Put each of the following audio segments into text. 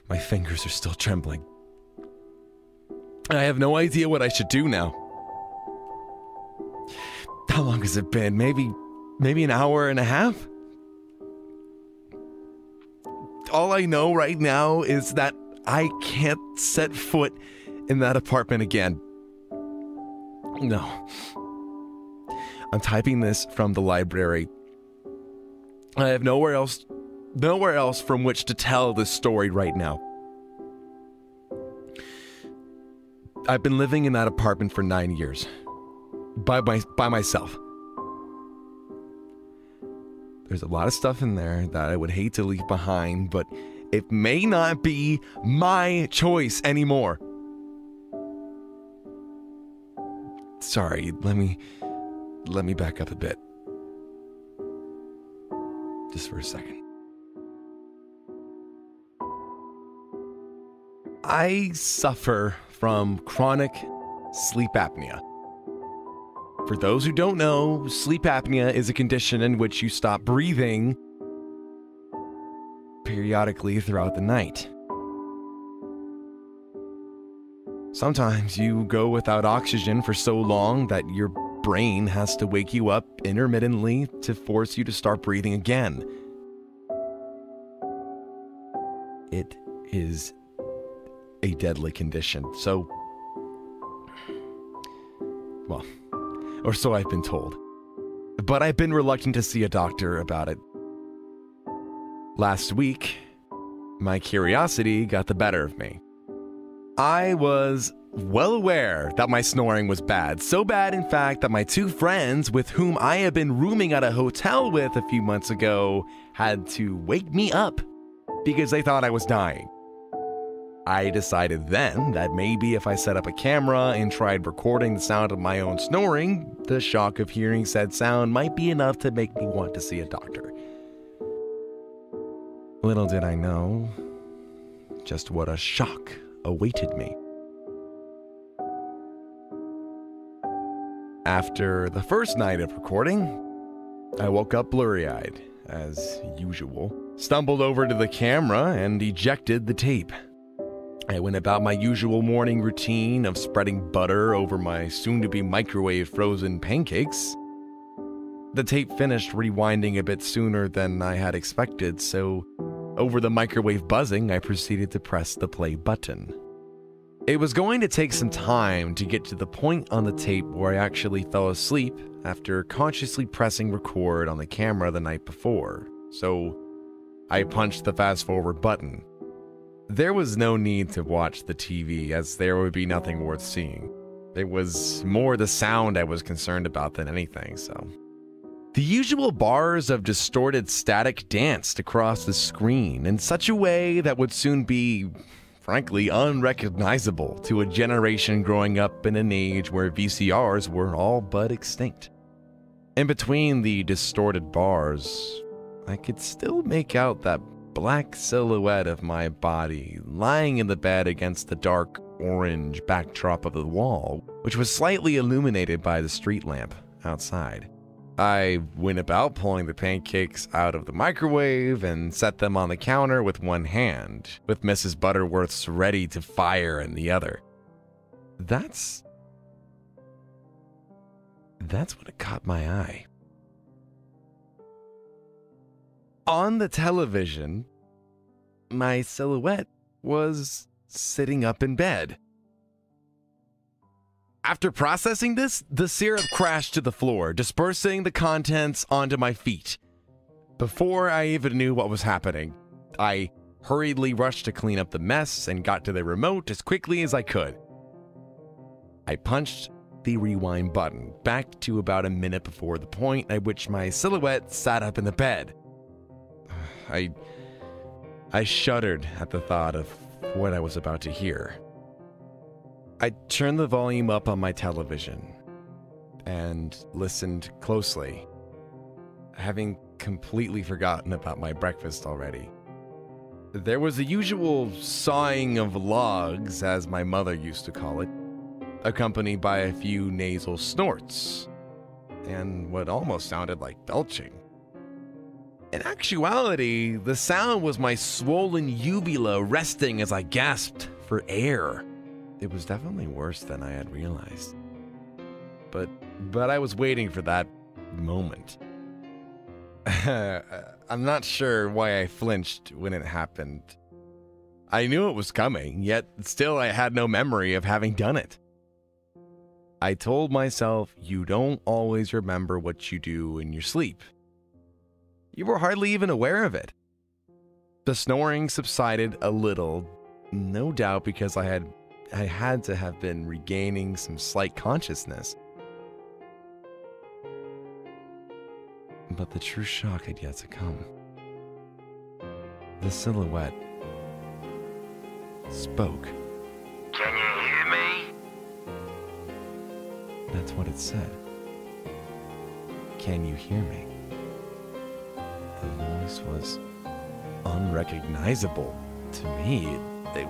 My fingers are still trembling. I have no idea what I should do now. How long has it been? Maybe an hour and a half? All I know right now is that I can't set foot in that apartment again. No. I'm typing this from the library. I have nowhere else from which to tell this story right now. I've been living in that apartment for 9 years. By myself. There's a lot of stuff in there that I would hate to leave behind, but it may not be my choice anymore. Sorry, let me back up a bit. Just for a second. I suffer from chronic sleep apnea. For those who don't know, sleep apnea is a condition in which you stop breathing periodically throughout the night. Sometimes you go without oxygen for so long that your brain has to wake you up intermittently to force you to start breathing again. It is a deadly condition, or so I've been told. But I've been reluctant to see a doctor about it. Last week, my curiosity got the better of me. I was well aware that my snoring was bad. So bad, in fact, that my two friends with whom I had been rooming at a hotel with a few months ago had to wake me up because they thought I was dying. I decided then that maybe if I set up a camera and tried recording the sound of my own snoring, the shock of hearing said sound might be enough to make me want to see a doctor. Little did I know just what a shock awaited me. After the first night of recording, I woke up blurry-eyed, as usual, stumbled over to the camera and ejected the tape. I went about my usual morning routine of spreading butter over my soon-to-be microwave frozen pancakes. The tape finished rewinding a bit sooner than I had expected, so over the microwave buzzing, I proceeded to press the play button. It was going to take some time to get to the point on the tape where I actually fell asleep after consciously pressing record on the camera the night before, so I punched the fast-forward button. There was no need to watch the TV, as there would be nothing worth seeing. It was more the sound I was concerned about than anything, so. The usual bars of distorted static danced across the screen in such a way that would soon be, frankly, unrecognizable to a generation growing up in an age where VCRs were all but extinct. In between the distorted bars, I could still make out that black silhouette of my body lying in the bed against the dark orange backdrop of the wall, which was slightly illuminated by the street lamp outside. I went about pulling the pancakes out of the microwave and set them on the counter with one hand, with Mrs. Butterworth's ready to fire in the other. That's when it caught my eye. On the television, my silhouette was sitting up in bed. After processing this, the syrup crashed to the floor, dispersing the contents onto my feet. Before I even knew what was happening, I hurriedly rushed to clean up the mess and got to the remote as quickly as I could. I punched the rewind button back to about a minute before the point at which my silhouette sat up in the bed. I shuddered at the thought of what I was about to hear. I turned the volume up on my television and listened closely, having completely forgotten about my breakfast already. There was the usual sawing of logs, as my mother used to call it, accompanied by a few nasal snorts, and what almost sounded like belching. In actuality, the sound was my swollen uvula resting as I gasped for air. It was definitely worse than I had realized. But I was waiting for that moment. I'm not sure why I flinched when it happened. I knew it was coming, yet still I had no memory of having done it. I told myself, you don't always remember what you do in your sleep. You were hardly even aware of it. The snoring subsided a little, no doubt because I had to have been regaining some slight consciousness. But the true shock had yet to come. The silhouette spoke. Can you hear me? That's what it said. Can you hear me? The voice was unrecognizable to me. It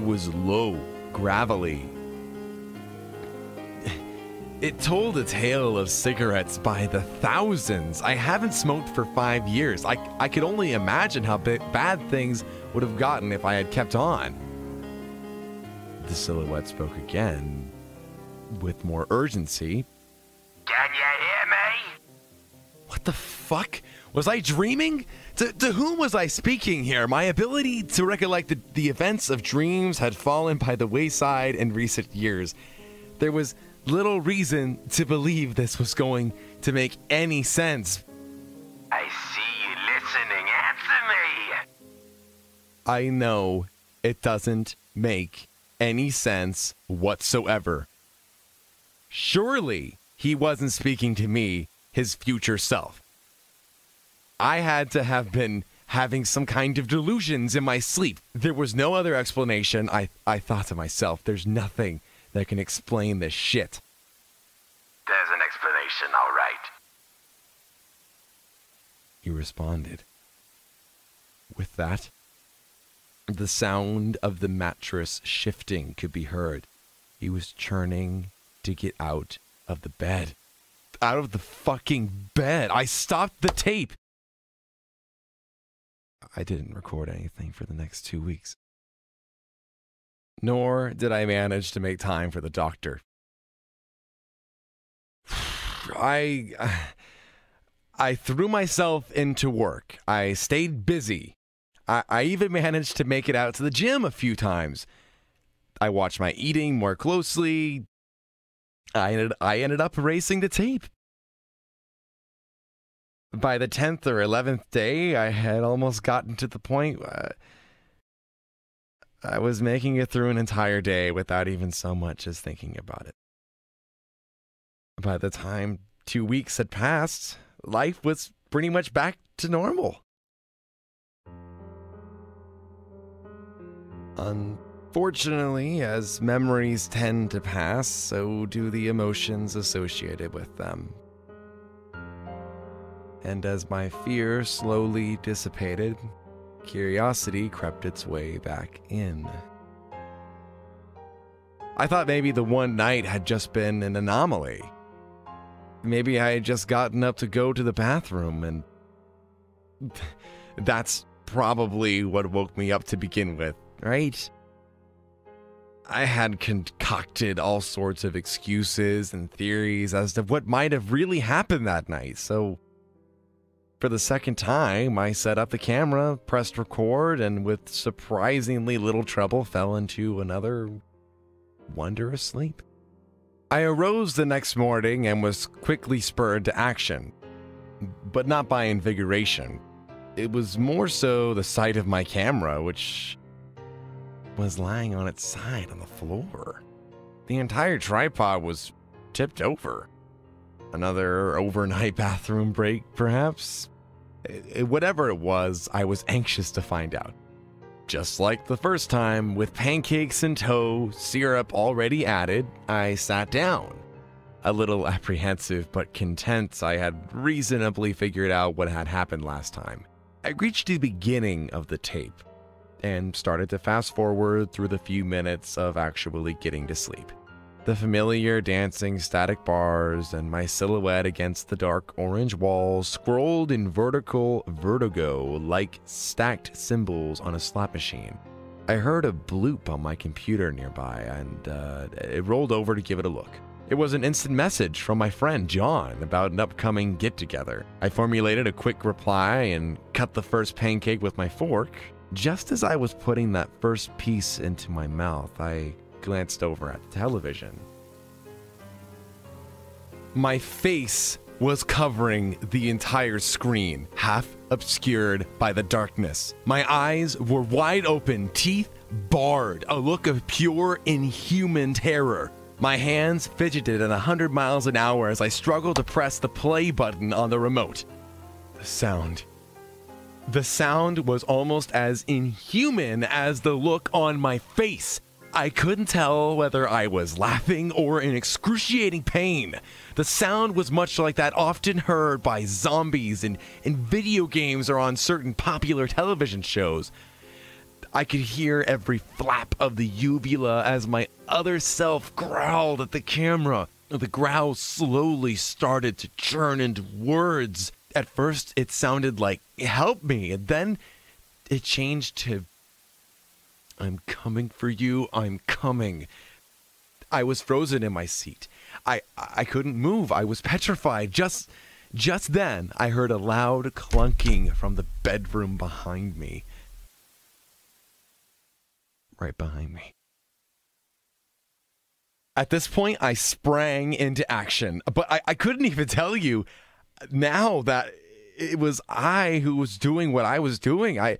was low, gravelly. It told a tale of cigarettes by the thousands. I haven't smoked for 5 years. I could only imagine how bad things would have gotten if I had kept on. The silhouette spoke again, with more urgency. Can you hear me? What the fuck? Was I dreaming? To whom was I speaking here? My ability to recollect the events of dreams had fallen by the wayside in recent years. There was little reason to believe this was going to make any sense. I see you listening. Answer me. I know it doesn't make any sense whatsoever. Surely he wasn't speaking to me, his future self. I had to have been having some kind of delusions in my sleep. There was no other explanation. I thought to myself, there's nothing that can explain this shit. There's an explanation, all right. He responded. With that, the sound of the mattress shifting could be heard. He was churning to get out of the bed. Out of the fucking bed. I stopped the tape. I didn't record anything for the next 2 weeks. Nor did I manage to make time for the doctor. I threw myself into work. I stayed busy. I even managed to make it out to the gym a few times. I watched my eating more closely. I ended up erasing the tape. By the 10th or 11th day, I had almost gotten to the point I was making it through an entire day without even so much as thinking about it. By the time 2 weeks had passed, life was pretty much back to normal. Unfortunately, as memories tend to pass, so do the emotions associated with them. And as my fear slowly dissipated, curiosity crept its way back in. I thought maybe the one night had just been an anomaly. Maybe I had just gotten up to go to the bathroom, and that's probably what woke me up to begin with, right? I had concocted all sorts of excuses and theories as to what might have really happened that night, so for the second time, I set up the camera, pressed record, and with surprisingly little trouble fell into another wondrous sleep. I arose the next morning and was quickly spurred to action, but not by invigoration. It was more so the sight of my camera, which was lying on its side on the floor. The entire tripod was tipped over. Another overnight bathroom break, perhaps? Whatever it was, I was anxious to find out. Just like the first time, with pancakes in tow, syrup already added, I sat down. A little apprehensive but content I had reasonably figured out what had happened last time. I reached the beginning of the tape and started to fast forward through the few minutes of actually getting to sleep. The familiar dancing static bars and my silhouette against the dark orange walls scrolled in vertigo like stacked symbols on a slot machine. I heard a bloop on my computer nearby and it rolled over to give it a look. It was an instant message from my friend John about an upcoming get-together. I formulated a quick reply and cut the first pancake with my fork. Just as I was putting that first piece into my mouth, I glanced over at the television. My face was covering the entire screen, half obscured by the darkness. My eyes were wide open, teeth bared, a look of pure, inhuman terror. My hands fidgeted at 100 miles an hour as I struggled to press the play button on the remote. The sound was almost as inhuman as the look on my face. I couldn't tell whether I was laughing or in excruciating pain. The sound was much like that often heard by zombies in video games or on certain popular television shows. I could hear every flap of the uvula as my other self growled at the camera. The growl slowly started to turn into words. At first, it sounded like, "Help me," and then it changed to, "I'm coming for you, I'm coming." I was frozen in my seat. I couldn't move. I was petrified. Just then, I heard a loud clunking from the bedroom behind me. Right behind me. At this point, I sprang into action, but I couldn't even tell you now that it was I who was doing what I was doing. I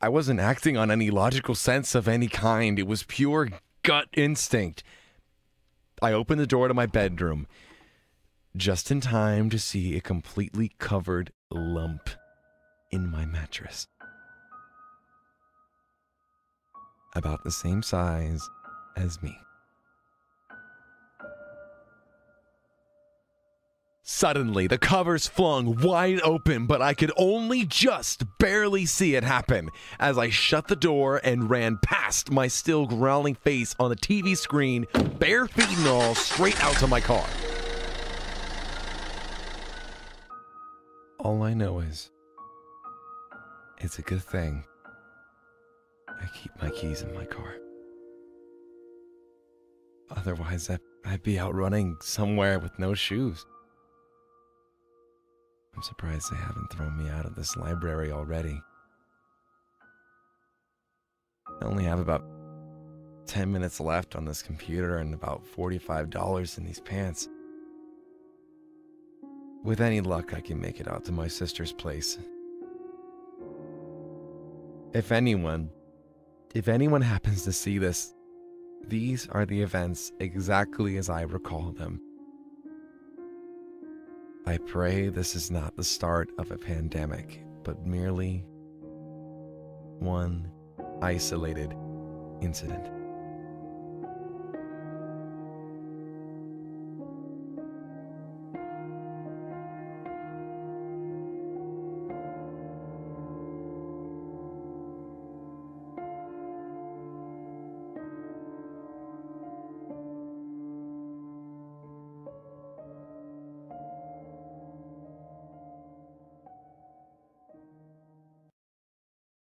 wasn't acting on any logical sense of any kind. It was pure gut instinct. I opened the door to my bedroom just in time to see a completely covered lump in my mattress. About the same size as me. Suddenly, the covers flung wide open, but I could only just barely see it happen as I shut the door and ran past my still growling face on the TV screen, bare feet and all, straight out to my car. All I know is, it's a good thing I keep my keys in my car. Otherwise, I'd be out running somewhere with no shoes. I'm surprised they haven't thrown me out of this library already. I only have about 10 minutes left on this computer and about $45 in these pants. With any luck, I can make it out to my sister's place. If anyone happens to see this, these are the events exactly as I recall them. I pray this is not the start of a pandemic, but merely one isolated incident.